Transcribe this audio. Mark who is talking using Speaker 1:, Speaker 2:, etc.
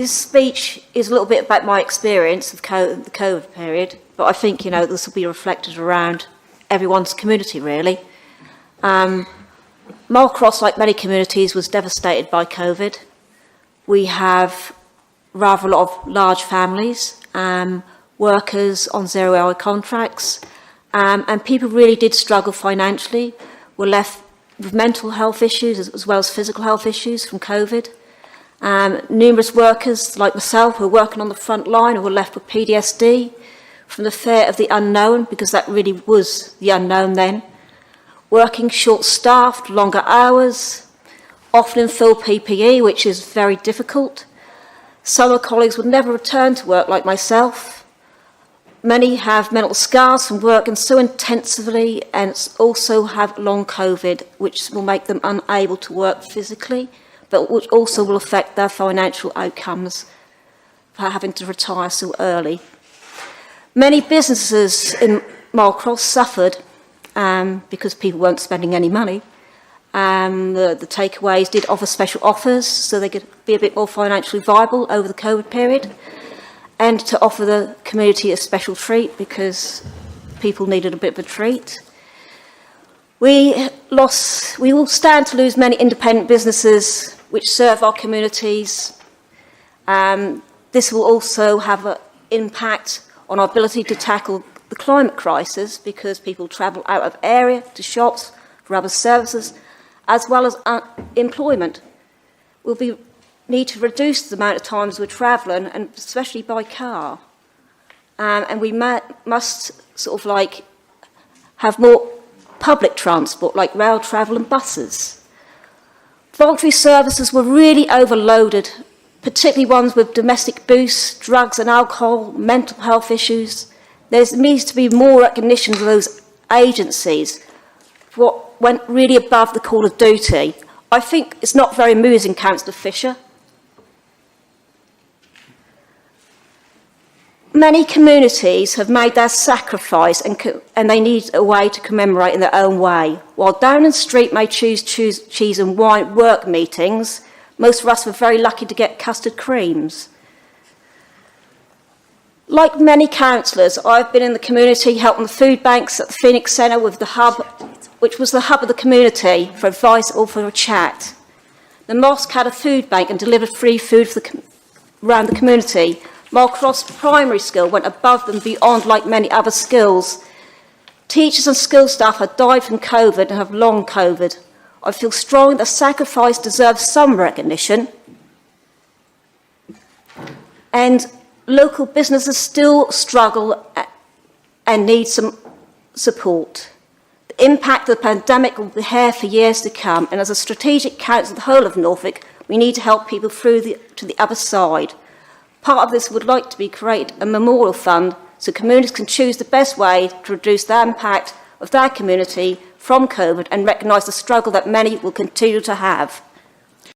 Speaker 1: This speech is a little bit about my experience of the COVID period, but I think, this will be reflected around everyone's community, really. Malcross, like many communities, was devastated by COVID. We have rather a lot of large families, workers on zero-hour contracts, and people really did struggle financially, were left with mental health issues as well as physical health issues from COVID. Numerous workers like myself who are working on the front line who were left with PTSD from the fear of the unknown, because that really was the unknown then. Working short-staffed, longer hours, often in full PPE, which is very difficult. Some of my colleagues would never return to work like myself. Many have mental scars from working so intensively and also have long COVID, which will make them unable to work physically, but which also will affect their financial outcomes for having to retire so early. Many businesses in Malcross suffered because people weren't spending any money. The takeaways did offer special offers so they could be a bit more financially viable over the COVID period, and to offer the community a special treat because people needed a bit of a treat. We will stand to lose many independent businesses which serve our communities. This will also have an impact on our ability to tackle the climate crisis because people travel out of area to shops for other services, as well as employment. We'll need to reduce the amount of times we're travelling, and especially by car. And we must have more public transport, like rail travel and buses. Voluntary services were really overloaded, particularly ones with domestic abuse, drugs and alcohol, mental health issues. There needs to be more recognition of those agencies for what went really above the call of duty. I think it's not very amusing, Councillor Fisher. Many communities have made their sacrifice and they need a way to commemorate in their own way. While Downing Street may choose cheese and wine work meetings, most of us were very lucky to get custard creams. Like many councillors, I've been in the community helping the food banks at the Phoenix Centre with the hub, which was the hub of the community for advice or for a chat. The mosque had a food bank and delivered free food around the community. Malcross Primary School went above and beyond like many other schools. Teachers and school staff have died from COVID and have long COVID. I feel strongly that sacrifice deserves some recognition. And local businesses still struggle and need some support. The impact of the pandemic will be here for years to come, and as a strategic council of the whole of Norfolk, we need to help people through to the other side. Part of this would like to be create a memorial fund so communities can choose the best way to reduce the impact of their community from COVID and recognise the struggle that many will continue to have.